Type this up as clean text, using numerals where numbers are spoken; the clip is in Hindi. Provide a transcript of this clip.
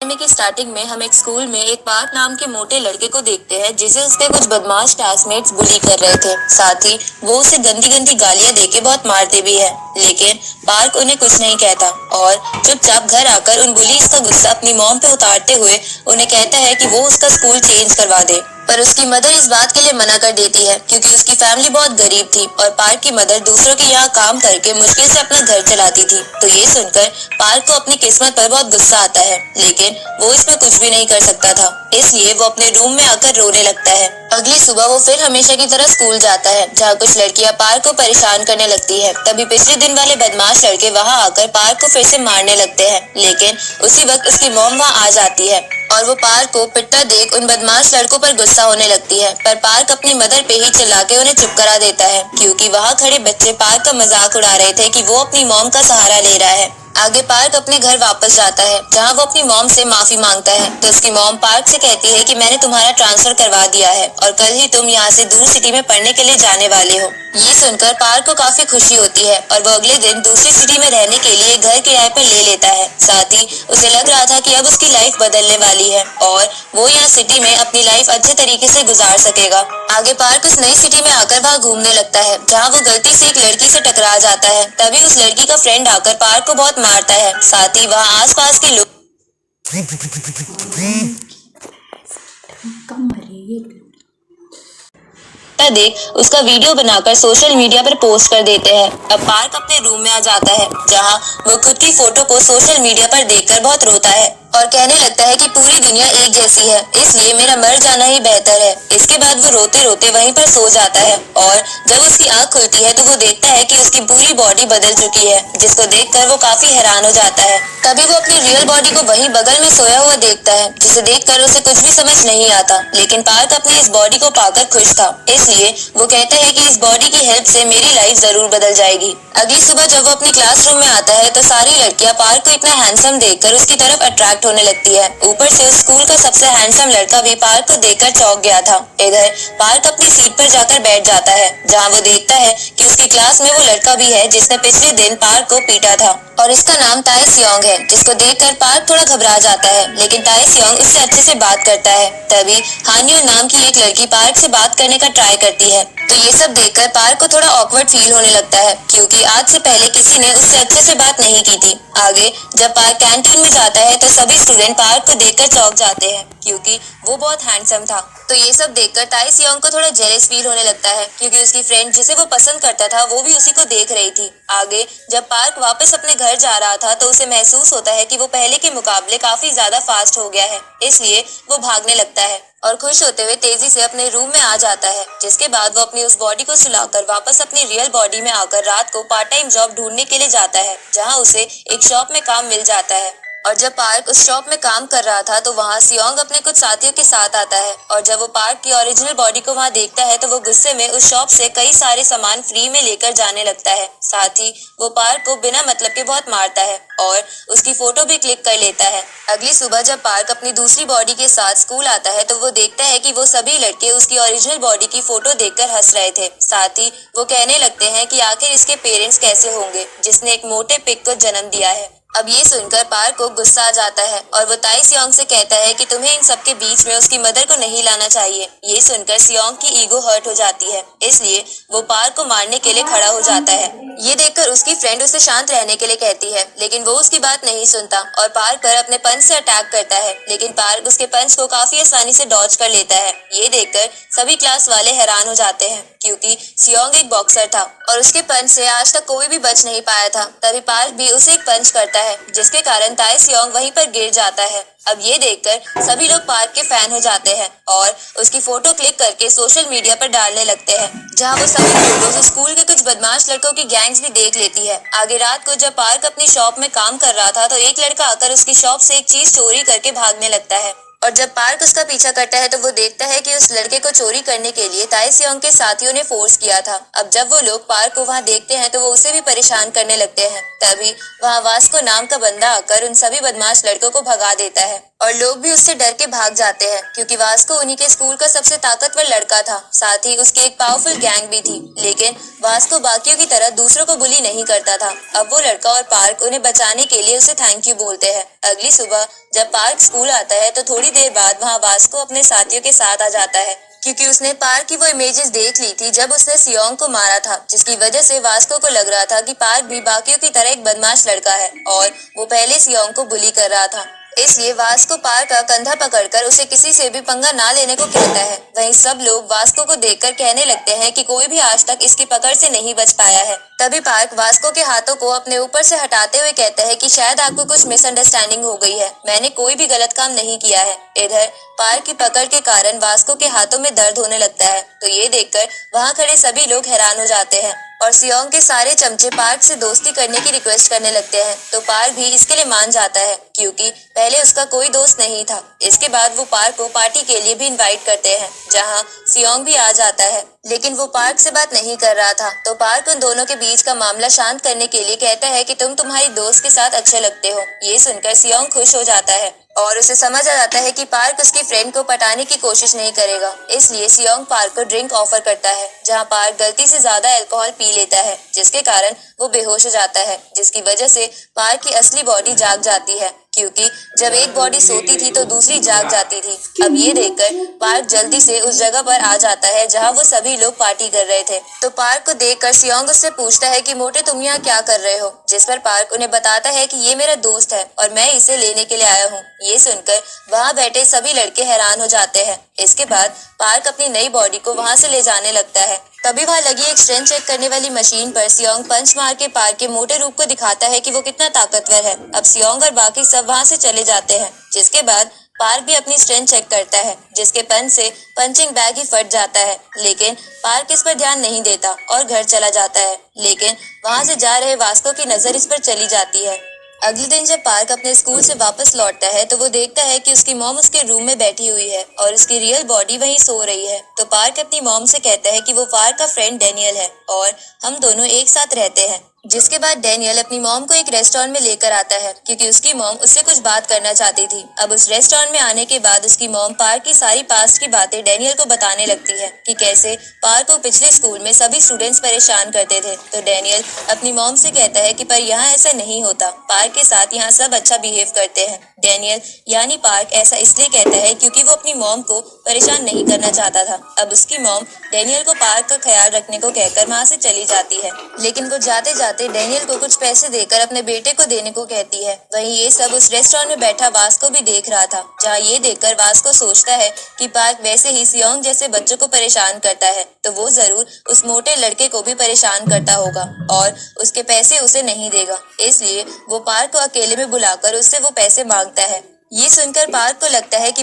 एनिमे की स्टार्टिंग में हम एक स्कूल में एक पार्क नाम के मोटे लड़के को देखते हैं जिसे उसके कुछ बदमाश क्लासमेट्स बुली कर रहे थे। साथ ही वो उसे गंदी गंदी गालियां देके बहुत मारते भी है, लेकिन पार्क उन्हें कुछ नहीं कहता और चुपचाप घर आकर उन बुलीज का गुस्सा अपनी मॉम पे उतारते हुए उन्हें कहता है कि वो उसका स्कूल चेंज करवा दे। पर उसकी मदर इस बात के लिए मना कर देती है क्योंकि उसकी फैमिली बहुत गरीब थी और पार्क की मदर दूसरों के यहाँ काम करके मुश्किल से अपना घर चलाती थी। तो ये सुनकर पार्क को अपनी किस्मत पर बहुत गुस्सा आता है, लेकिन वो इसमें कुछ भी नहीं कर सकता था, इसलिए वो अपने रूम में आकर रोने लगता है। अगली सुबह वो फिर हमेशा की तरह स्कूल जाता है, जहाँ कुछ लड़कियां पार्क को परेशान करने लगती है। तभी पिछले दिन वाले बदमाश लड़के वहाँ आकर पार्क को फिर से मारने लगते हैं, लेकिन उसी वक्त उसकी मॉम वहाँ आ जाती है और वो पार्क को पिटता देख उन बदमाश लड़कों पर गुस्सा होने लगती है। पर पार्क अपनी मदर पे ही चिल्ला के उन्हें चुप करा देता है क्योंकि वहाँ खड़े बच्चे पार्क का मजाक उड़ा रहे थे कि वो अपनी मॉम का सहारा ले रहा है। आगे पार्क अपने घर वापस जाता है, जहाँ वो अपनी मॉम से माफी मांगता है। तो उसकी मॉम पार्क से कहती है कि मैंने तुम्हारा ट्रांसफर करवा दिया है और कल ही तुम यहाँ से दूर सिटी में पढ़ने के लिए जाने वाले हो। ये सुनकर पार्क को काफी खुशी होती है और वो अगले दिन दूसरी सिटी में रहने के लिए घर किराए पर ले लेता है। साथ ही उसे लग रहा था कि अब उसकी लाइफ बदलने वाली है और वो यहाँ सिटी में अपनी लाइफ अच्छे तरीके से गुजार सकेगा। आगे पार्क उस नई सिटी में आकर वहाँ घूमने लगता है, जहाँ वो गलती से एक लड़की से टकरा जाता है। तभी उस लड़की का फ्रेंड आकर पार्क को बहुत मारता है। साथ ही वहाँ आसपास के लोग देख उसका वीडियो बनाकर सोशल मीडिया पर पोस्ट कर देते हैं। अब पार्क अपने रूम में आ जाता है, जहाँ वो खुद की फोटो को सोशल मीडिया पर देखकर बहुत रोता है और कहने लगता है कि पूरी दुनिया एक जैसी है, इसलिए मेरा मर जाना ही बेहतर है। इसके बाद वो रोते रोते वहीं पर सो जाता है और जब उसकी आंख खुलती है तो वो देखता है कि उसकी पूरी बॉडी बदल चुकी है, जिसको देखकर वो काफी हैरान हो जाता है। तभी वो अपनी रियल बॉडी को वहीं बगल में सोया हुआ देखता है, जिसे देखकर उसे कुछ भी समझ नहीं आता। लेकिन पार्क अपनी इस बॉडी को पाकर खुश था, इसलिए वो कहता है कि इस बॉडी की हेल्प से मेरी लाइफ जरूर बदल जाएगी। अगली सुबह जब वो अपनी क्लासरूम में आता है तो सारी लड़कियां पार्क को इतना हैंडसम देखकर उसकी तरफ अट्रैक्ट होने लगती है। ऊपर से उस स्कूल का सबसे हैंडसम लड़का भी पार्क को देखकर चौंक गया था। इधर पार्क अपनी सीट पर जाकर बैठ जाता है, जहाँ वो देखता है कि उसकी क्लास में वो लड़का भी है जिसने पिछले दिन पार्क को पीटा था और इसका नाम ताई सियोंग है, जिसको देखकर पार्क थोड़ा घबरा जाता है। लेकिन ताई सियोंग उससे अच्छे से बात करता है। तभी हानियो नाम की एक लड़की पार्क से बात करने का ट्राई करती है। तो ये सब देखकर पार्क को थोड़ा ऑकवर्ड फील होने लगता है क्योंकि आज से पहले किसी ने उससे अच्छे से बात नहीं की थी। आगे जब पार्क कैंटीन में जाता है तो सभी स्टूडेंट पार्क को देखकर चौंक जाते हैं क्योंकि वो बहुत हैंडसम था। तो ये सब देखकर ताई सियोंग को थोड़ा जेलस फील होने लगता है क्योंकि उसकी फ्रेंड जिसे वो पसंद करता था वो भी उसी को देख रही थी। आगे जब पार्क वापस अपने घर जा रहा था तो उसे महसूस होता है कि वो पहले के मुकाबले काफी ज्यादा फास्ट हो गया है, इसलिए वो भागने लगता है और खुश होते हुए तेजी से अपने रूम में आ जाता है। जिसके बाद वो अपनी उस बॉडी को सुलाकर वापस अपनी रियल बॉडी में आकर रात को पार्ट टाइम जॉब ढूंढने के लिए जाता है, जहाँ उसे एक शॉप में काम मिल जाता है। और जब पार्क उस शॉप में काम कर रहा था तो वहाँ सियोंग अपने कुछ साथियों के साथ आता है और जब वो पार्क की ओरिजिनल बॉडी को वहाँ देखता है तो वो गुस्से में उस शॉप से कई सारे सामान फ्री में लेकर जाने लगता है। साथ ही वो पार्क को बिना मतलब के बहुत मारता है और उसकी फोटो भी क्लिक कर लेता है। अगली सुबह जब पार्क अपनी दूसरी बॉडी के साथ स्कूल आता है तो वो देखता है कि वो सभी लड़के उसकी ओरिजिनल बॉडी की फोटो देखकर हंस रहे थे। साथ ही वो कहने लगते हैं कि आखिर इसके पेरेंट्स कैसे होंगे जिसने एक मोटे पिग को जन्म दिया है। अब ये सुनकर पार्क को गुस्सा आ जाता है और वो ताई सियोंग से कहता है कि तुम्हें इन सब के बीच में उसकी मदर को नहीं लाना चाहिए। ये सुनकर सियोंग की ईगो हर्ट हो जाती है, इसलिए वो पार्क को मारने के लिए खड़ा हो जाता है। ये देखकर उसकी फ्रेंड उसे शांत रहने के लिए कहती है, लेकिन वो उसकी बात नहीं सुनता और पार्क पर अपने पंच से अटैक करता है। लेकिन पार्क उसके पंच को काफी आसानी से डॉज कर लेता है। ये देखकर सभी क्लास वाले हैरान हो जाते हैं क्योंकि सियोंग एक बॉक्सर था और उसके पंच से आज तक कोई भी बच नहीं पाया था। तभी पार्क भी उसे एक पंच करता है, जिसके कारण ताई सियोंग वहीं पर गिर जाता है। अब ये देखकर सभी लोग पार्क के फैन हो जाते हैं और उसकी फोटो क्लिक करके सोशल मीडिया पर डालने लगते हैं, जहां वो सभी फोटोज स्कूल के कुछ बदमाश लड़कों की गैंग्स भी देख लेती है। आगे रात को जब पार्क अपनी शॉप में काम कर रहा था तो एक लड़का आकर उसकी शॉप से एक चीज चोरी करके भागने लगता है और जब पार्क उसका पीछा करता है तो वो देखता है कि उस लड़के को चोरी करने के लिए ताई सियोंग के साथियों ने फोर्स किया था। अब जब वो लोग पार्क को वहाँ देखते हैं तो वो उसे भी परेशान करने लगते हैं। तभी वहाँ वास्को नाम का बंदा आकर उन सभी बदमाश लड़कों को भगा देता है और लोग भी उससे डर के भाग जाते हैं क्योंकि वास्को उन्हीं के स्कूल का सबसे ताकतवर लड़का था। साथ ही उसकी एक पावरफुल गैंग भी थी, लेकिन वास्को बाकियों की तरह दूसरों को बुली नहीं करता था। अब वो लड़का और पार्क उन्हें बचाने के लिए उसे थैंक यू बोलते हैं। अगली सुबह जब पार्क स्कूल आता है तो थोड़ी देर बाद वहाँ वास्को अपने साथियों के साथ आ जाता है क्योंकि उसने पार्क की वो इमेजेस देख ली थी जब उसने सियोंग को मारा था, जिसकी वजह से वास्को को लग रहा था कि पार्क भी बाकियों की तरह एक बदमाश लड़का है और वो पहले सियोंग को बुली कर रहा था। इसलिए वास्को पार्क का कंधा पकड़कर उसे किसी से भी पंगा ना लेने को कहता है। वहीं सब लोग वास्को को देखकर कहने लगते हैं कि कोई भी आज तक इसकी पकड़ से नहीं बच पाया है। तभी पार्क वास्को के हाथों को अपने ऊपर से हटाते हुए कहता है कि शायद आपको कुछ मिसअंडरस्टैंडिंग हो गई है, मैंने कोई भी गलत काम नहीं किया है। इधर पार्क की पकड़ के कारण वास्को के हाथों में दर्द होने लगता है, तो ये देखकर वहाँ खड़े सभी लोग हैरान हो जाते हैं और सियोंग के सारे चमचे पार्क से दोस्ती करने की रिक्वेस्ट करने लगते हैं। तो पार्क भी इसके लिए मान जाता है क्योंकि पहले उसका कोई दोस्त नहीं था। इसके बाद वो पार्क को पार्टी के लिए भी इनवाइट करते हैं जहाँ सियोंग भी आ जाता है, लेकिन वो पार्क से बात नहीं कर रहा था। तो पार्क उन दोनों के बीच का मामला शांत करने के लिए कहता है कि तुम तुम्हारी दोस्त के साथ अच्छे लगते हो। ये सुनकर सियोंग खुश हो जाता है और उसे समझ आ जाता है कि पार्क उसकी फ्रेंड को पटाने की कोशिश नहीं करेगा। इसलिए सियोंग पार्क को ड्रिंक ऑफर करता है, जहां पार्क गलती से ज्यादा अल्कोहल पी लेता है, जिसके कारण वो बेहोश हो जाता है, जिसकी वजह से पार्क की असली बॉडी जाग जाती है क्योंकि जब एक बॉडी सोती थी तो दूसरी जाग जाती थी। अब ये देखकर पार्क जल्दी से उस जगह पर आ जाता है जहाँ वो सभी लोग पार्टी कर रहे थे। तो पार्क को देखकर सियोंग उससे पूछता है कि मोटे तुम यहाँ क्या कर रहे हो, जिस पर पार्क उन्हें बताता है कि ये मेरा दोस्त है और मैं इसे लेने के लिए आया हूँ। ये सुनकर वहाँ बैठे सभी लड़के हैरान हो जाते हैं। इसके बाद पार्क अपनी नई बॉडी को वहाँ से ले जाने लगता है। तभी वहाँ लगी एक स्ट्रेंथ चेक करने वाली मशीन पर सियोंग पंच मार के पार्क के मोटे रूप को दिखाता है कि वो कितना ताकतवर है। अब सियोंग और बाकी सब वहाँ से चले जाते हैं, जिसके बाद पार्क भी अपनी स्ट्रेंथ चेक करता है, जिसके पंच से पंचिंग बैग ही फट जाता है, लेकिन पार्क इस पर ध्यान नहीं देता और घर चला जाता है। लेकिन वहाँ से जा रहे वास्को की नजर इस पर चली जाती है। अगले दिन जब पार्क अपने स्कूल से वापस लौटता है तो वो देखता है कि उसकी मॉम उसके रूम में बैठी हुई है और उसकी रियल बॉडी वहीं सो रही है। तो पार्क अपनी मॉम से कहता है कि वो पार्क का फ्रेंड डैनियल है और हम दोनों एक साथ रहते हैं। जिसके बाद डैनियल अपनी मॉम को एक रेस्टोरेंट में लेकर आता है क्योंकि उसकी मॉम उससे कुछ बात करना चाहती थी। अब उस रेस्टोरेंट में आने के बाद उसकी मॉम पार्क की सारी पास्ट की बातें डैनियल को बताने लगती है कि कैसे पार्क को पिछले स्कूल में सभी स्टूडेंट्स परेशान करते थे। तो डैनियल अपनी मॉम से कहता है कि पर यहाँ ऐसा नहीं होता, पार्क के साथ यहाँ सब अच्छा बिहेव करते हैं। डैनियल यानी पार्क ऐसा इसलिए कहता है क्योंकि वो अपनी मॉम को परेशान नहीं करना चाहता था। अब उसकी मॉम डैनियल को पार्क का ख्याल रखने को कहकर वहाँ से चली जाती है, लेकिन वो जाते जाते डैनियल को कुछ पैसे देकर अपने बेटे को देने को कहती है। वहीं ये सब उस रेस्टोरेंट में बैठा वास्को भी देख रहा था, जहाँ ये देखकर वास्को सोचता है कि पार्क वैसे ही सियोंग जैसे बच्चों को परेशान करता है तो वो जरूर उस मोटे लड़के को भी परेशान करता होगा और उसके पैसे उसे नहीं देगा। इसलिए वो पार्क को अकेले में बुलाकर उससे वो पैसे मांगता है। ये सुनकर पार्क को लगता है कि